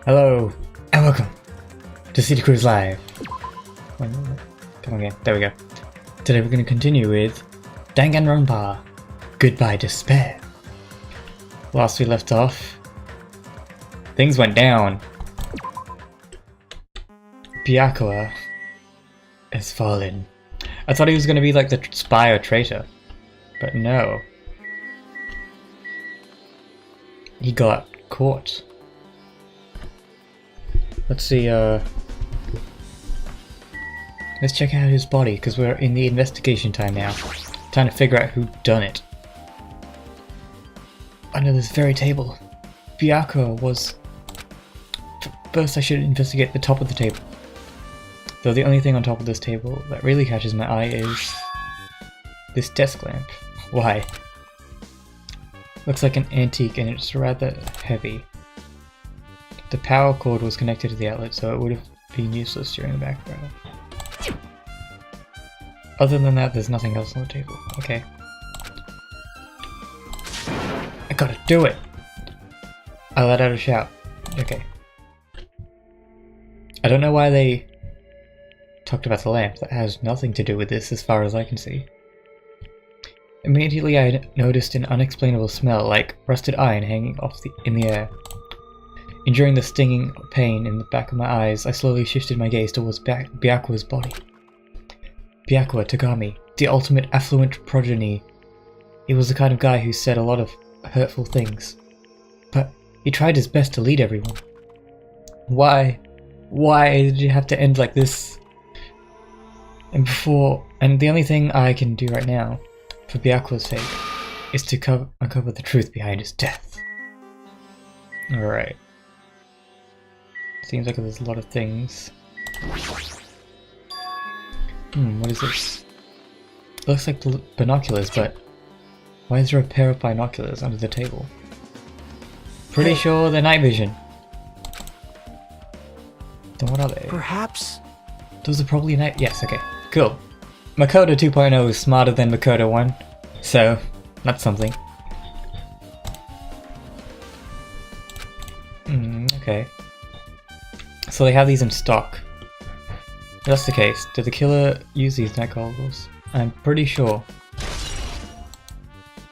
Hello, and welcome to City Cruise Live. Come on again, there we go. Today we're going to continue with Danganronpa, Goodbye Despair. Last we left off, things went down. Byakuya has fallen. I thought he was going to be like the spy or traitor, but no. He got caught. Let's see, let's check out his body, because we're in the investigation time now. Trying to figure out who done it. Under this very table, Byakuya was... First I should investigate the top of the table. Though the only thing on top of this table that really catches my eye is... this desk lamp. Why? Looks like an antique and it's rather heavy. The power cord was connected to the outlet, so it would have been useless during the background. Other than that, there's nothing else on the table. Okay. I gotta do it! I let out a shout. Okay. I don't know why they talked about the lamp. That has nothing to do with this as far as I can see. Immediately I noticed an unexplainable smell like rusted iron hanging off in the air. Enduring the stinging pain in the back of my eyes, I slowly shifted my gaze towards Byakuya's body. Byakuya Tagami, the ultimate affluent progeny. He was the kind of guy who said a lot of hurtful things. But he tried his best to lead everyone. Why? Why did you have to end like this? And the only thing I can do right now, for Byakuya's sake, is to uncover the truth behind his death. Alright. Seems like there's a lot of things. What is this? It looks like binoculars, but why is there a pair of binoculars under the table? Pretty sure they're night vision. Then what are they? Perhaps? Those are probably night. Yes, okay. Cool. Makoto 2.0 is smarter than Makoto 1, so that's something. Okay. So they have these in stock. If that's the case, did the killer use these night goggles? I'm pretty sure.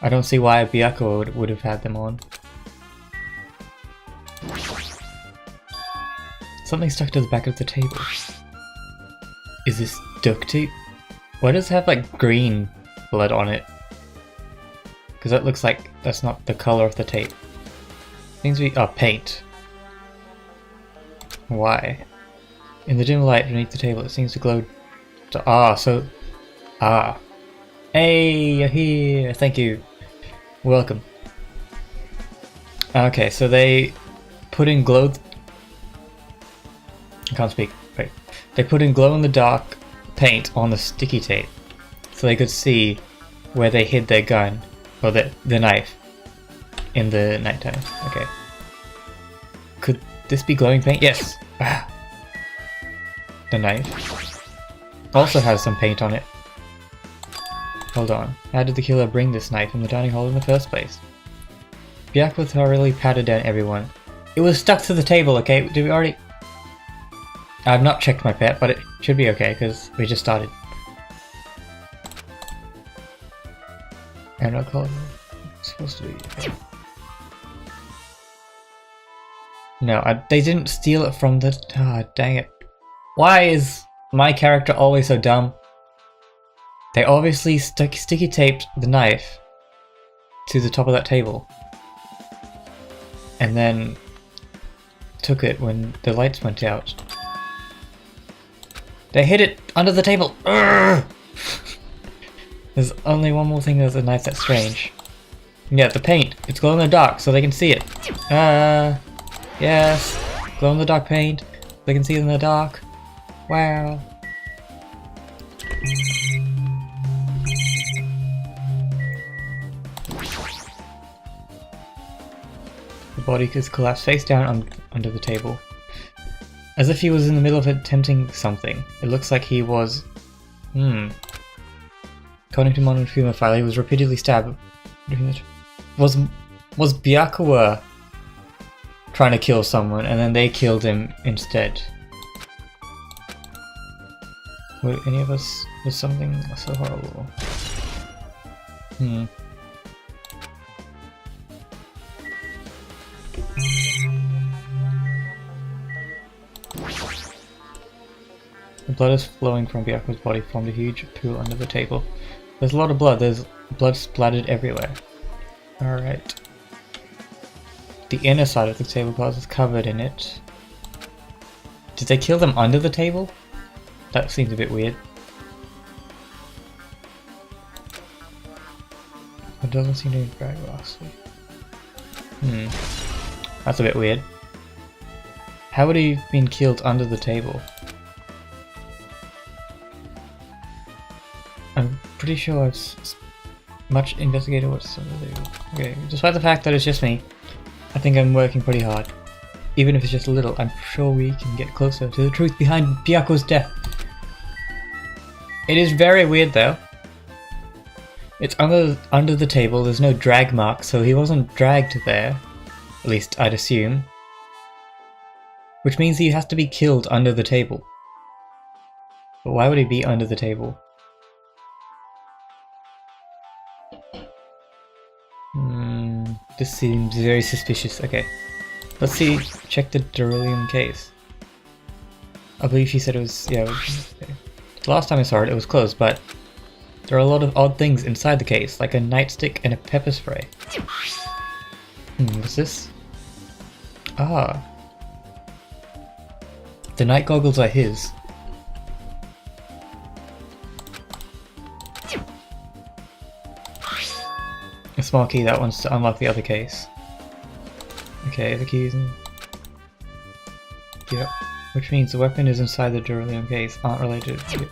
I don't see why Byakuya would have had them on. Something stuck to the back of the table. Is this duct tape? Why does it have like green blood on it? Because that looks like that's not the color of the tape. Seems to be paint. Why? In the dim light beneath the table, it seems to glow. Hey, you're here. Thank you. Welcome. Okay, so they put in I can't speak. Wait. They put in glow-in-the-dark paint on the sticky tape, so they could see where they hid their gun or the knife in the nighttime. Okay. Could this be glowing paint? Yes. The knife also has some paint on it. Hold on. How did the killer bring this knife in the dining hall in the first place? Byakuya thoroughly patted down everyone. It was stuck to the table, okay? Did we already... I've not checked my pet, but it should be okay, because we just started. I'm not calling it's supposed to be okay. No, they didn't steal it from the... dang it. Why is my character always so dumb? They obviously sticky taped the knife to the top of that table. And then took it when the lights went out. They hid it under the table! Urgh! There's only one more thing that's a knife that's strange. Yeah, the paint. It's glow in the dark, so they can see it. Yes. Glow in the dark paint. They can see it in the dark. Wow. The body is collapsed face down under the table. As if he was in the middle of attempting something. It looks like he was... According to modern film file, he was repeatedly stabbed. Was Byakuya trying to kill someone, and then they killed him instead. Would any of us do something so horrible? The blood is flowing from Byaku's body, formed a huge pool under the table. There's a lot of blood. There's blood splattered everywhere. Alright. The inner side of the tablecloth is covered in it. Did they kill them under the table? That seems a bit weird. It doesn't seem to be very lastly. That's a bit weird. How would he have been killed under the table? I'm pretty sure I've much investigated what's under the table. Okay, despite the fact that it's just me, I think I'm working pretty hard. Even if it's just a little, I'm sure we can get closer to the truth behind Byaku's death. It is very weird though. It's under the table, there's no drag mark, so he wasn't dragged there. At least I'd assume. Which means he has to be killed under the table. But why would he be under the table? This seems very suspicious. Okay. Let's see, check the beryllium case. I believe she said it was, yeah. Okay. The last time I saw it, it was closed, but there are a lot of odd things inside the case, like a nightstick and a pepper spray. What's this? Ah. The night goggles are his. A small key, that one's to unlock the other case. Okay, the keys and... Yep. Which means the weapon is inside the beryllium case, aren't related to it.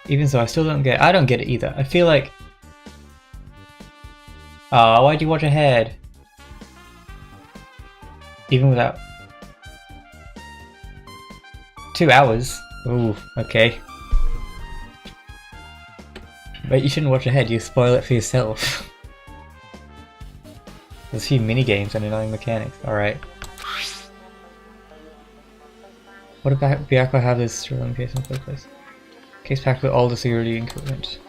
Even so, I still don't get it. I don't get it either. I feel like... Oh, why'd you watch ahead? Even without... 2 hours? Ooh, okay. But you shouldn't watch ahead, you spoil it for yourself. There's a few mini-games and annoying mechanics, alright. What about Byaku have this beryllium case in the first place? Case packed with all the security equipment.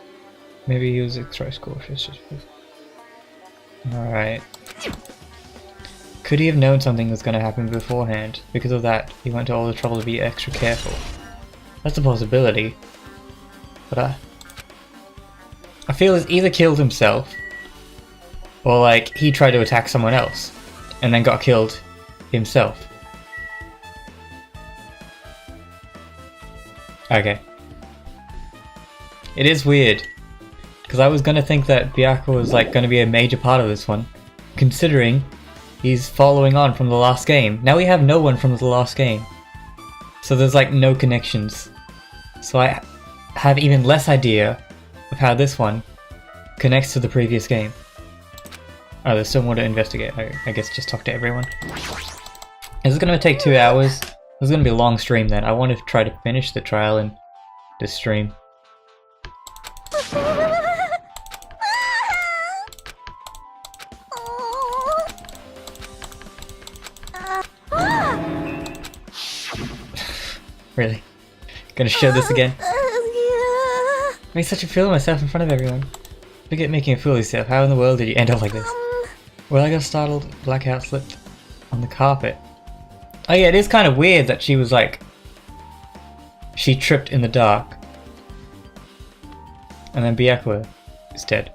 Maybe he was extra cautious. Alright. Could he have known something was going to happen beforehand? Because of that, he went to all the trouble to be extra careful. That's a possibility. But I feel he's either killed himself, or like he tried to attack someone else, and then got killed himself. Okay. It is weird, because I was gonna think that Byaku was like gonna be a major part of this one, considering he's following on from the last game. Now we have no one from the last game, so there's like no connections. So I have even less idea of how this one connects to the previous game. Oh, there's still more to investigate. I guess just talk to everyone. Is it gonna take 2 hours? This is gonna be a long stream then. I want to try to finish the trial in this stream. Really? Gonna show this again? I made such a fool of myself in front of everyone. Forget making a fool of yourself. How in the world did you end up like this? Well, I got startled. Blackout slipped on the carpet. Oh yeah, it is kind of weird that she was like... She tripped in the dark. And then Byaku is dead.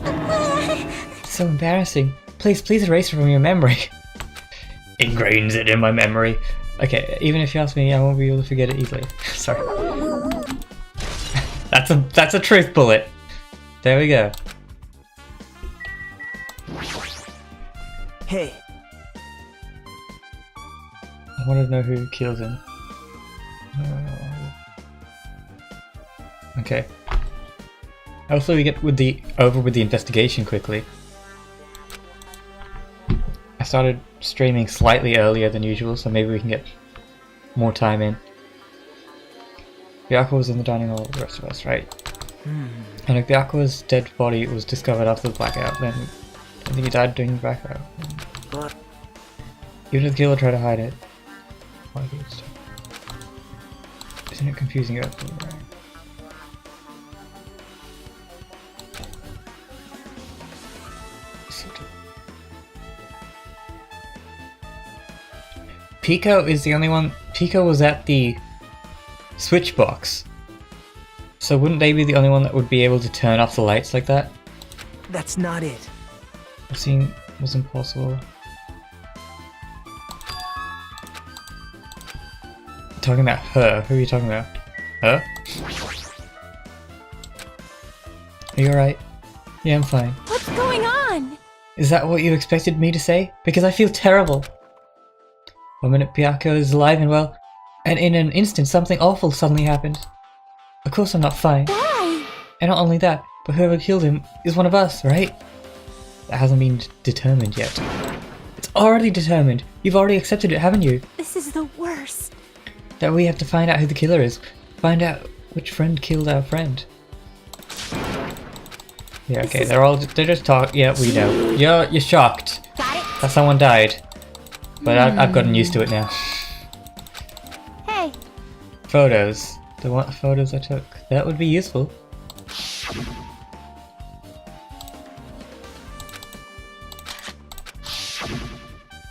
It's so embarrassing. Please erase it from your memory. Ingrains it in my memory. Okay, even if you ask me, I won't be able to forget it easily. Sorry. That's a truth bullet. There we go. Hey. I want to know who kills him. Okay. Hopefully we get over with the investigation quickly. I started streaming slightly earlier than usual, so maybe we can get more time in. Byaku was in the dining hall with the rest of us, right? And if Byaku's dead body was discovered after the blackout, then I think he died during the back out. But Even if the killer tried to hide it. Isn't it confusing? Pico is the only one. Pico was at the switch box. So wouldn't they be the only one that would be able to turn off the lights like that? that's not it. I've seen was impossible. Talking about her. Who are you talking about? Her? Are you alright? Yeah, I'm fine. What's going on? Is that what you expected me to say? Because I feel terrible. 1 minute Byakuya is alive and well, and in an instant something awful suddenly happened. Of course I'm not fine. Why? And not only that, but whoever killed him is one of us, right? That hasn't been determined yet. It's already determined. You've already accepted it, haven't you? This is the worst. That we have to find out who the killer is. Find out which friend killed our friend. Yeah, okay, they're just talking. Yeah, we know. You're shocked Got it? that someone died. But I've gotten used to it now. Hey. Photos. The what photos I took. That would be useful.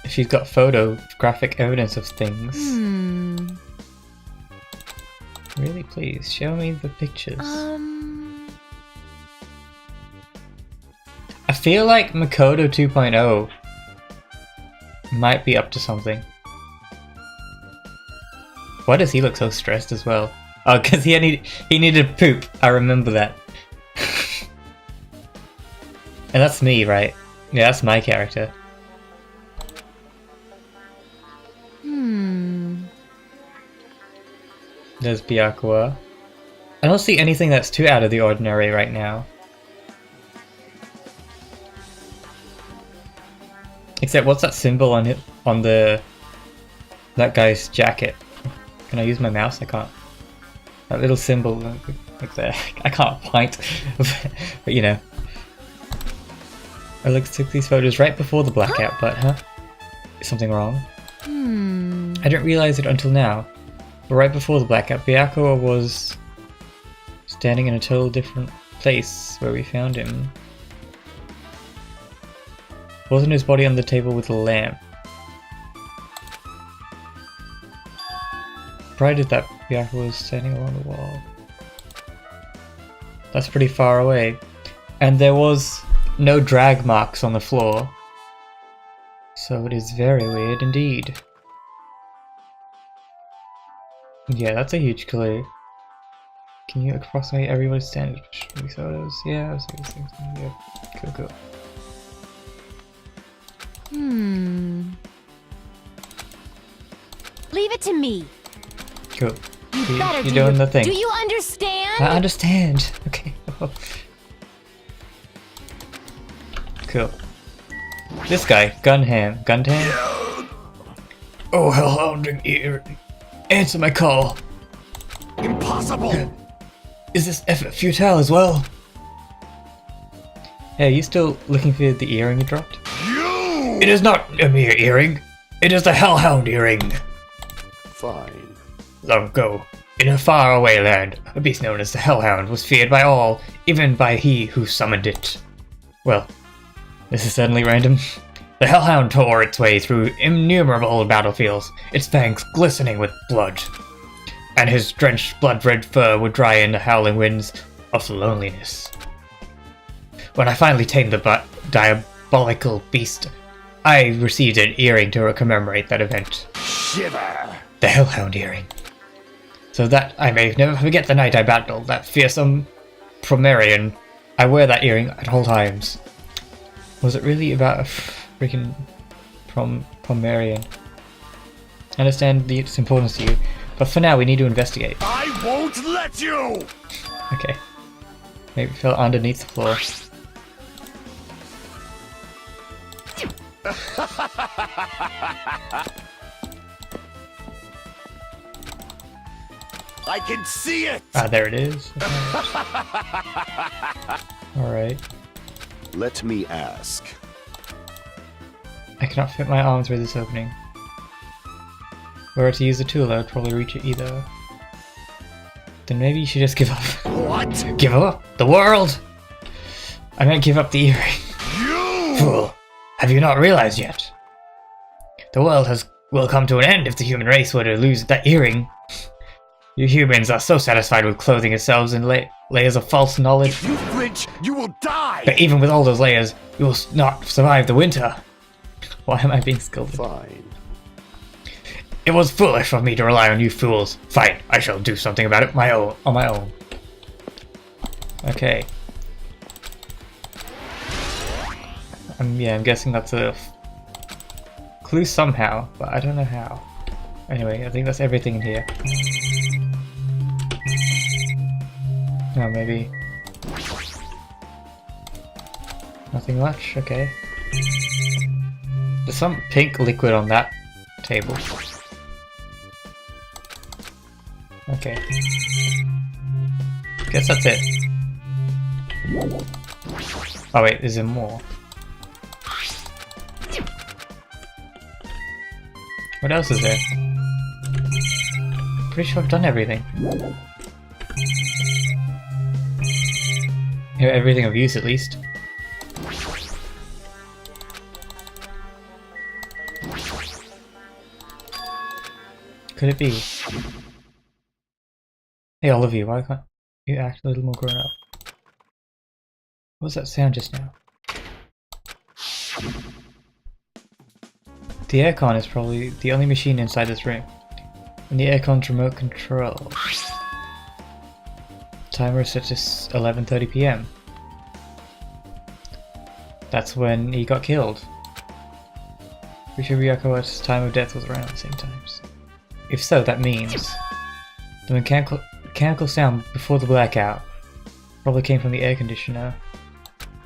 If you've got photographic evidence of things. Really, please, show me the pictures. I feel like Makoto 2.0 might be up to something. Why does he look so stressed as well? Oh, because he needed poop. I remember that. And that's me, right? Yeah, that's my character. There's Byakuya. I don't see anything that's too out of the ordinary right now. Except what's that symbol on it on that guy's jacket? Can I use my mouse? I can't. That little symbol like there. I can't point. But you know. I took these photos right before the blackout, but is something wrong? I didn't realize it until now. But right before the blackout, Byakuya was standing in a total different place where we found him. Wasn't his body on the table with the lamp? Prior to that, Byakuya was standing along the wall. That's pretty far away. And there was no drag marks on the floor. So it is very weird indeed. Yeah, that's a huge clue. Can you approximate everybody's standard photos? Yeah, I see these things. Yeah, cool. Leave it to me. Cool. Better You're doing the thing. Do you understand? I understand. Okay. Cool. This guy, Gunham. Oh, hellhounding ear. Answer my call. Impossible! Is this effort futile as well? Hey, are you still looking for the earring you dropped? You! It is not a mere earring. It is the hellhound earring. Fine. Long ago, in a faraway land, a beast known as the hellhound was feared by all, even by he who summoned it. Well, this is suddenly random. The hellhound tore its way through innumerable battlefields, its fangs glistening with blood. And his drenched blood-red fur would dry in the howling winds of loneliness. When I finally tamed the diabolical beast, I received an earring to commemorate that event. Shiver! The hellhound earring. So that I may never forget the night I battled that fearsome Pomerian, I wear that earring at all times. Was it really about a freaking Pomerian? I understand its importance to you, but for now we need to investigate. I won't let you! Okay. Maybe it fell underneath the floor. I can see it! Ah, there it is. Alright. Let me ask. I cannot fit my arm through this opening. Were I to use the tool, I would probably reach it either. Then maybe you should just give up. What? Give up? The world? I meant give up the earring. You! Fool! Have you not realized yet? The world will come to an end if the human race were to lose that earring. You humans are so satisfied with clothing yourselves in layers of false knowledge. If you flinch, you will die! But even with all those layers, you will not survive the winter. Why am I being scolded? Fine. It was foolish of me to rely on you fools. Fine, I shall do something about it on my own. Okay. Yeah, I'm guessing that's a clue somehow, but I don't know how. Anyway, I think that's everything in here. Oh, maybe. Nothing much, okay. There's some pink liquid on that table. Okay. Guess that's it. Oh wait, is there more? What else is there? Pretty sure I've done everything. Yeah, everything of use at least. Could it be? Hey all of you, why can't you act a little more grown up? What was that sound just now? The aircon is probably the only machine inside this room. And the aircon's remote control. Timer is set to 11:30 PM. That's when he got killed. We should Ryuko's time of death was around the same times. If so, that means the mechanical sound before the blackout probably came from the air conditioner.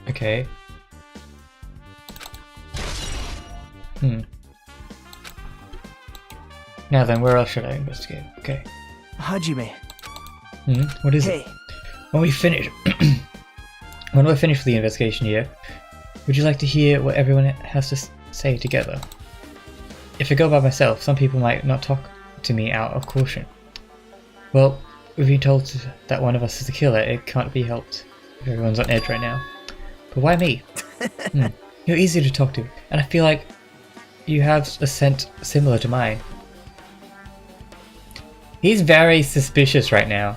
Okay. Now then, where else should I investigate? Okay. Hajime. What is Hey. it? When we finish when we're finished with the investigation here, would you like to hear what everyone has to say together? If I go by myself, some people might not talk to me out of caution. Well, we've been told that one of us is the killer. It can't be helped. Everyone's on edge right now. But why me? You're easy to talk to, and I feel like you have a scent similar to mine. He's very suspicious right now.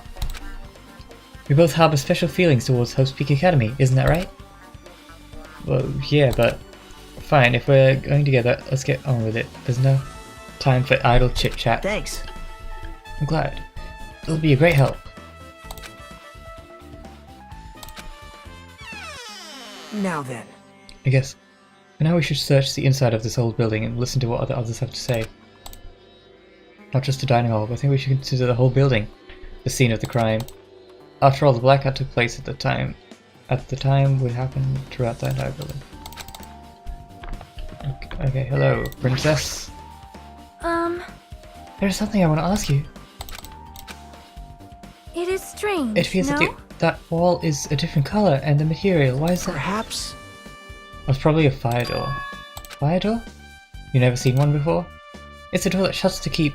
We both harbor special feelings towards Hope's Peak Academy, isn't that right? Well, yeah, but fine, if we're going together, let's get on with it. There's no time for idle chit-chat. Thanks. I'm glad. It'll be a great help. Now then. I guess. For now we should search the inside of this old building and listen to what the others have to say. Not just the dining hall, but I think we should consider the whole building the scene of the crime. After all, the blackout took place at the time would happen throughout the entire building. Okay, hello, princess. There's something I want to ask you. It is strange. It feels no? like that wall is a different color, and the material. Why is that? Perhaps. It's probably a fire door. Fire door? You never seen one before? It's a door that shuts to keep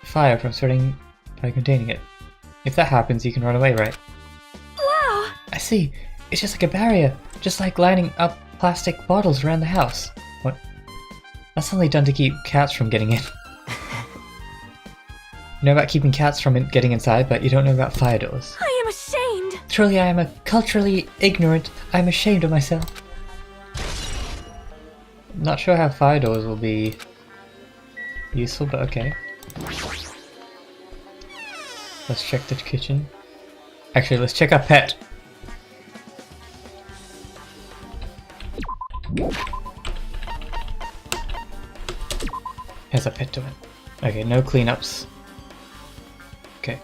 fire from starting by containing it. If that happens, you can run away, right? Wow! I see. It's just like a barrier, just like lining up plastic bottles around the house. What? That's only done to keep cats from getting in. You know about keeping cats from getting inside, but you don't know about fire doors. I am ashamed. Truly, I am a culturally ignorant. I am ashamed of myself. Not sure how fire doors will be useful, but okay. Let's check the kitchen. Actually, let's check our pet. Has a pet to it. Okay, no cleanups. Okay.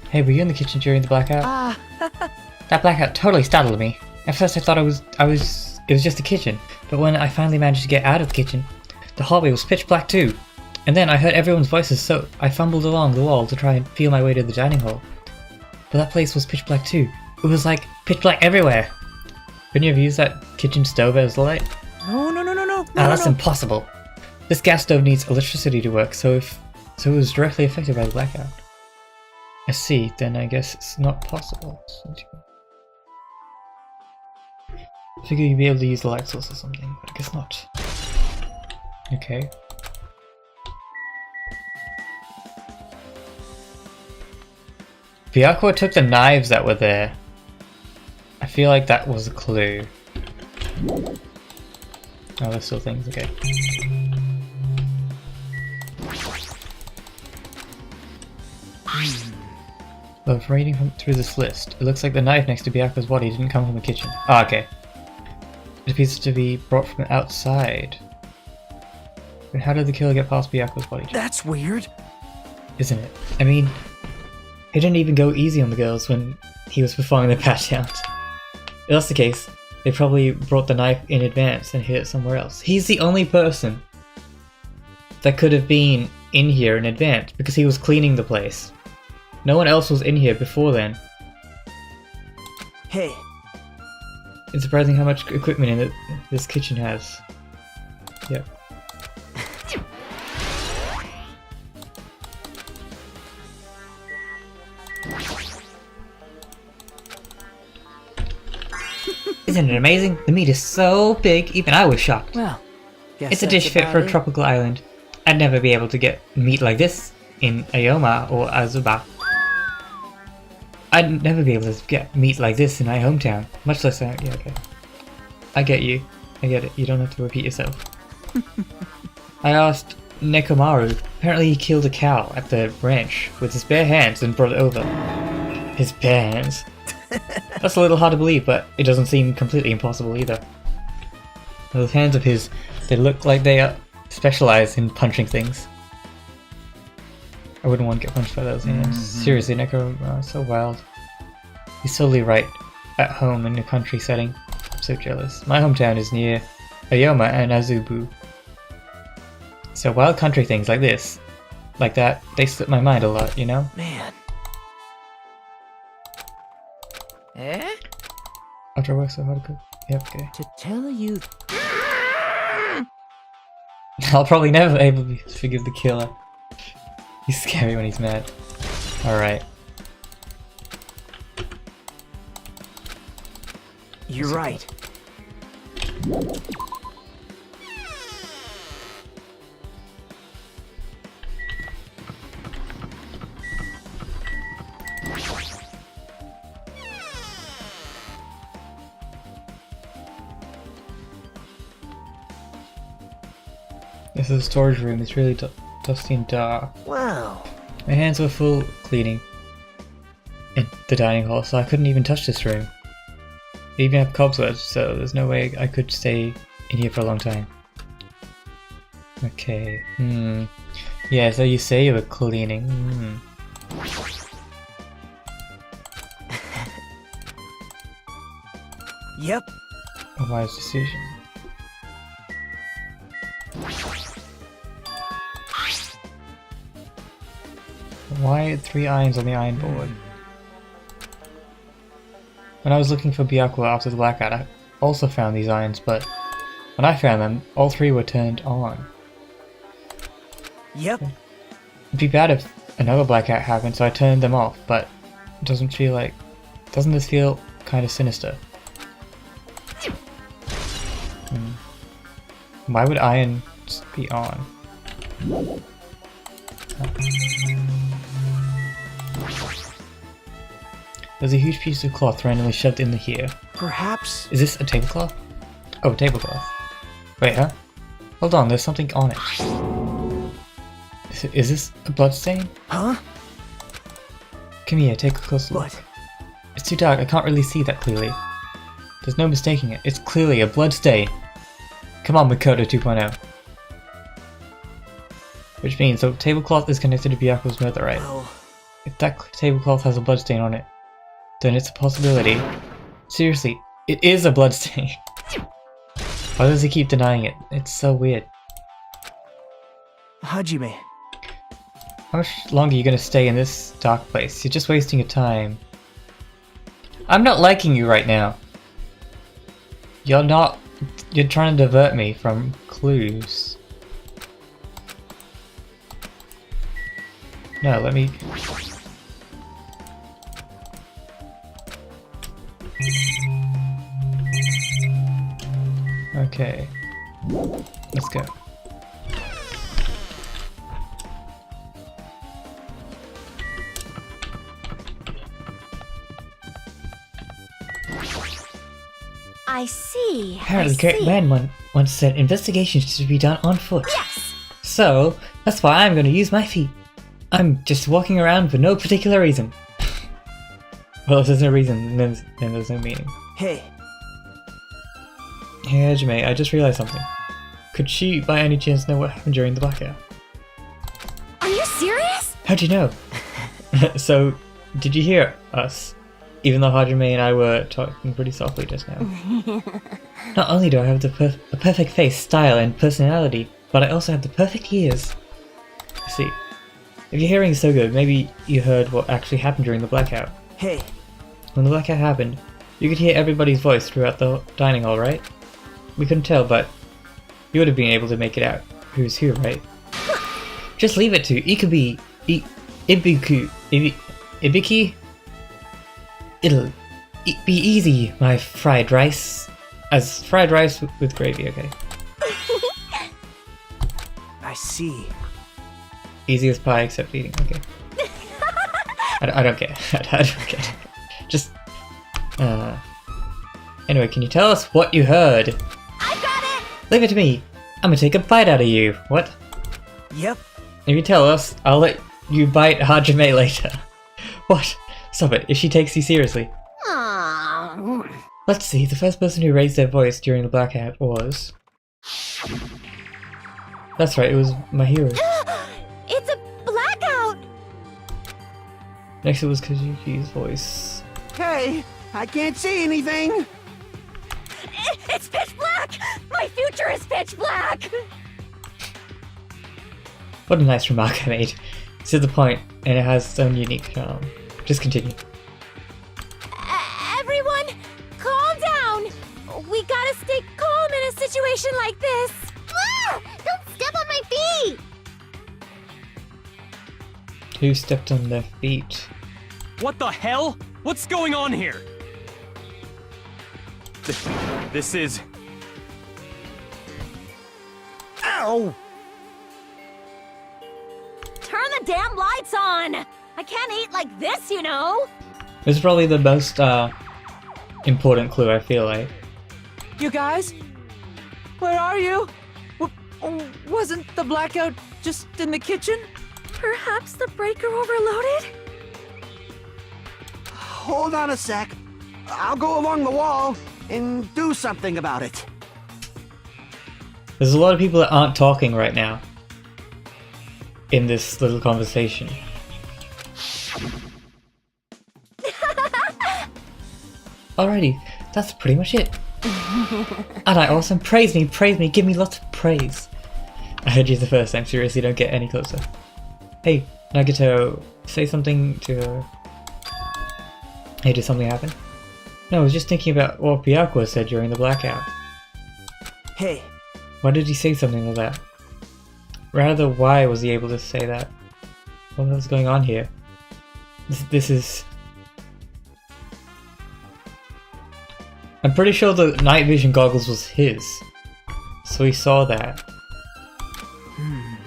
Hey, were you in the kitchen during the blackout? That blackout totally startled me. At first I thought it was just a kitchen, but when I finally managed to get out of the kitchen, the hallway was pitch black too. And then I heard everyone's voices, so I fumbled along the wall to try and feel my way to the dining hall. But that place was pitch black too. It was like pitch black everywhere. Couldn't you have used that kitchen stove as the light? No. That's impossible. This gas stove needs electricity to work, so it was directly affected by the blackout. I see, then I guess it's not possible. I figure you'd be able to use the light source or something, but I guess not. Okay. Byakuya took the knives that were there. I feel like that was a clue. Oh, there's still things, okay. Well, from reading through this list, it looks like the knife next to Byakuya's body didn't come from the kitchen. Ah, okay. It appears to be brought from outside. But how did the killer get past Byakuya's body? That's weird. Isn't it? I mean, he didn't even go easy on the girls when he was performing the pat-down. If that's the case, they probably brought the knife in advance and hid it somewhere else. He's the only person that could have been in here in advance because he was cleaning the place. No one else was in here before then. Hey. It's surprising how much equipment in this kitchen has. Yep. Isn't it amazing? The meat is so big, even I was shocked. Well, guess It's a that's dish fit for a about it. tropical island. I'd never be able to get meat like this in Ayoma or Azuba. I'd never be able to get meat like this in my hometown, much less yeah, okay. I get you. I get it. You don't have to repeat yourself. I asked Nekomaru. Apparently he killed a cow at the ranch with his bare hands and brought it over. His bare hands. That's a little hard to believe, but it doesn't seem completely impossible either. Those hands of his, they look like they are specialized in punching things. I wouldn't want to get punched by those hands. Seriously, Neko, so wild. He's totally right. At home in a country setting. I'm so jealous. My hometown is near Ayoma and Azubu. So wild country things like this, like that, they slip my mind a lot, you know? Man. Eh? After I work so hard to cook. Yep, okay. To tell you... I'll probably never able to forgive the killer. He's scary when he's mad. Alright. You're right. This is a storage room. It's really dusty and dark. Wow. My hands were full cleaning in the dining hall, so I couldn't even touch this room. They even have cobwebs, so there's no way I could stay in here for a long time. Okay. Yeah, so you say you were cleaning. Yep. A wise decision. Why 3 irons on the iron board? When I was looking for Byakuya after the blackout, I also found these irons, but when I found them, all 3 were turned on. Yep. It'd be bad if another blackout happened, so I turned them off, but it doesn't feel like... Doesn't this feel kind of sinister? Why would irons be on? There's a huge piece of cloth randomly shoved in here. Perhaps... Is this a tablecloth? Oh, a tablecloth. Wait, huh? Hold on, there's something on it. Is this a bloodstain? Huh? Come here, take a closer look. What? It's too dark, I can't really see that clearly. There's no mistaking it. It's clearly a bloodstain. Come on, Makoto 2.0. Which means the tablecloth is connected to Byakuya's murder, right? Well... If that tablecloth has a bloodstain on it, then it's a possibility. Seriously, it is a bloodstain. Why does he keep denying it? It's so weird. Hajime. How much longer are you gonna stay in this dark place? You're just wasting your time. I'm not liking you right now. You're trying to divert me from clues. No, let me... Okay. Let's go. I see. Apparently, I Great see. Man once said investigations should be done on foot. Yes. So, that's why I'm gonna use my feet. I'm just walking around for no particular reason. Well, if there's no reason, then there's no meaning. Hey, Hey, Hajime, I just realized something. Could she, by any chance, know what happened during the blackout? Are you serious? How'd you know? So, did you hear us? Even though Hajime and I were talking pretty softly just now. Not only do I have a perfect face, style, and personality, but I also have the perfect ears. I see. If your hearing is so good, maybe you heard what actually happened during the blackout. hey, When the blackout happened, you could hear everybody's voice throughout the dining hall, right? We couldn't tell, but you would have been able to make it out who's who, right? Just leave it to Ikubi, Ibiki? It'll be easy, my fried rice. As fried rice with gravy, okay? I see. Easy as pie except eating, okay? I don't get it. I don't get it. Just... Anyway, can you tell us what you heard? I got it. Leave it to me. I'm gonna take a bite out of you. What? Yep. If you tell us, I'll let you bite Hajime later. What? Stop it. If she takes you seriously. Aww. Let's see. The first person who raised their voice during the blackout was... That's right. It was my hero. It's a blackout. Next it was Kazuki's voice. Hey, I can't see anything. It's pitch black. My future is pitch black. What a nice remark I made. It's to the point, and it has its own unique charm. Just continue. Everyone, calm down. We gotta stay calm in a situation like this. Ah! Don't step on my feet. Who stepped on their feet? What the hell? What's going on here? This is... Ow! Turn the damn lights on. I can't eat like this, you know. This is probably the most important clue, I feel like. You guys? Where are you? Wasn't the blackout just in the kitchen? Perhaps the breaker overloaded? Hold on a sec. I'll go along the wall and do something about it. There's a lot of people that aren't talking right now in this little conversation. Alrighty, that's pretty much it. Alright, awesome. Praise me, give me lots of praise. I heard you the first time, seriously, don't get any closer. Hey, Nagito, say something to her. Hey, did something happen? No, I was just thinking about what Byakuya said during the blackout. Hey, Why did he say something like that? Rather, why was he able to say that? What was going on here? This is... I'm pretty sure the night vision goggles was his. So he saw that.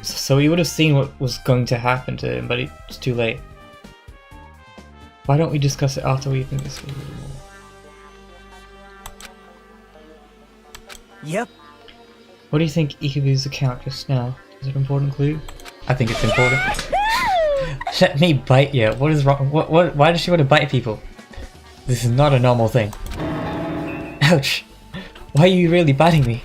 So he would have seen what was going to happen to him, but it's too late. Why don't we discuss it after we think this? yep. What do you think Ikubu's account just now? Is it an important clue? I think it's important. Let me bite you. What is wrong? Why does she want to bite people? This is not a normal thing. Ouch! Why are you really biting me?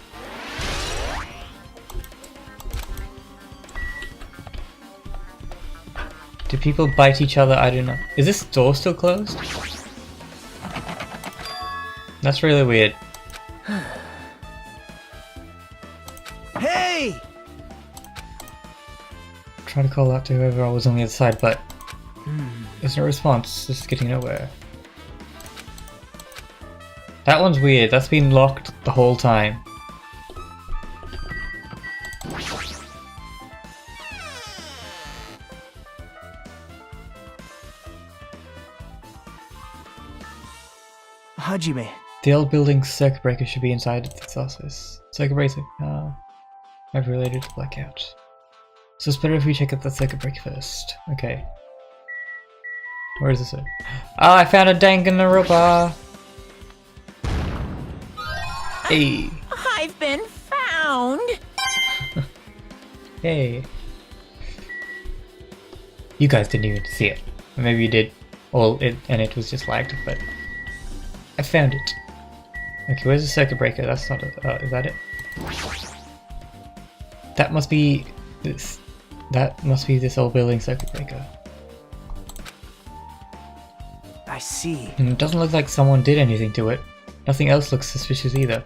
Do people bite each other? I don't know. Is this door still closed? That's really weird. Hey! Trying to call out to whoever was on the other side, but there's no response. This is getting nowhere. That one's weird. That's been locked the whole time. Hajime. The old building's circuit breaker should be inside its office. Circuit breaker. I've related to blackout. So it's better if we check out the circuit breaker first. Okay. Where is this at? Oh, I found a Danganronpa! Hey! I've been found. Hey! You guys didn't even see it. Maybe you did. Well, it was just lagged, but I found it. Okay, where's the circuit breaker? That's not a, is that it? That must be this. That must be this old building circuit breaker. I see. And it doesn't look like someone did anything to it. Nothing else looks suspicious either.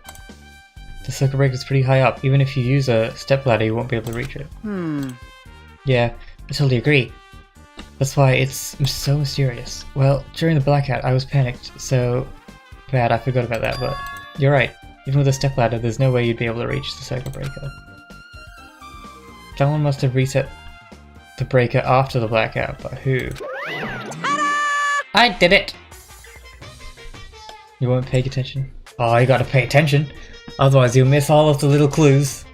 The circuit breaker is pretty high up. Even if you use a stepladder, you won't be able to reach it. Yeah, I totally agree. That's why it's so mysterious. Well, during the blackout, I was panicked so bad I forgot about that, but you're right. Even with a stepladder, there's no way you'd be able to reach the circuit breaker. Someone must have reset the breaker after the blackout, but who? I did it! You won't pay attention? Oh, you gotta pay attention. Otherwise you'll miss all of the little clues.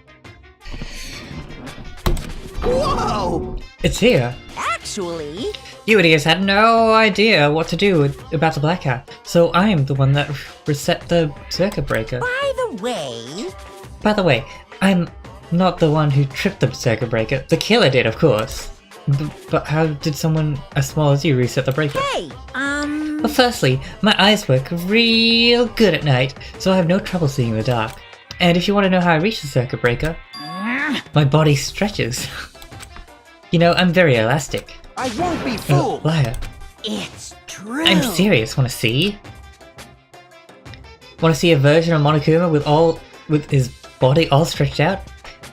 Whoa! It's here! Actually, You idiots had no idea what to do about the blackout, so I'm the one that reset the circuit breaker. by the way, I'm not the one who tripped the circuit breaker. The killer did, of course. But how did someone as small as you reset the breaker? hey, Well, firstly, my eyes work real good at night, so I have no trouble seeing in the dark. And if you want to know how I reach the circuit breaker, my body stretches. You know, I'm very elastic. I won't be fooled! Liar. it's true. I'm serious. Want to see? Want to see a version of Monokuma with his body all stretched out?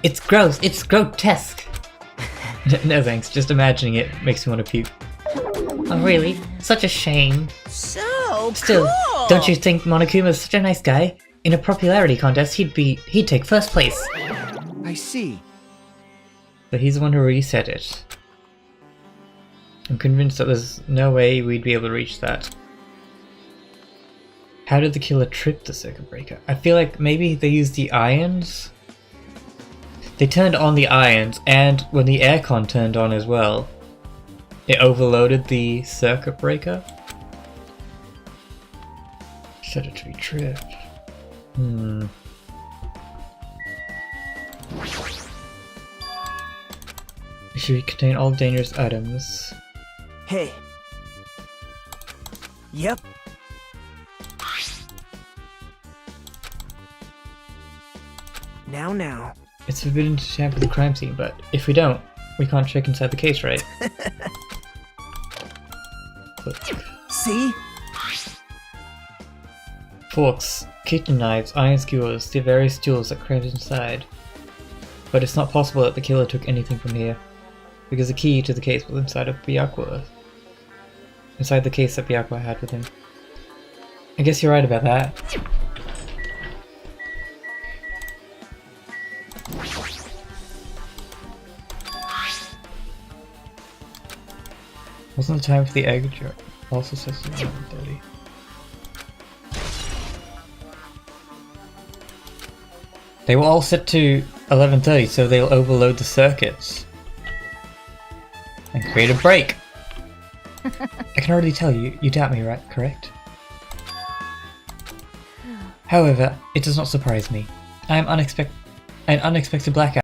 It's gross. It's grotesque. No thanks. Just imagining it makes me want to puke. Oh really? Such a shame. So Still, cool. don't you think Monokuma's such a nice guy? In a popularity contest, he'd take first place. I see. But he's the one who reset it. I'm convinced that there's no way we'd be able to reach that. How did the killer trip the circuit breaker? I feel like maybe they used the irons? They turned on the irons, and when the aircon turned on as well, it overloaded the circuit breaker? Set it to be tripped. It should contain all dangerous items. Hey. Yep. Now. It's forbidden to tamper the crime scene, but if we don't, we can't check inside the case, right? Look. See? Forks, kitchen knives, iron skewers, the various tools that crammed inside. But it's not possible that the killer took anything from here, because the key to the case was inside of Byakuya. Inside the case that Byakuya had with him. I guess you're right about that. Wasn't the time for the egg jar also says 11:30? They were all set to 11:30, so they'll overload the circuits and create a break. I can already tell you doubt me, right? Correct? However, it does not surprise me. An unexpected blackout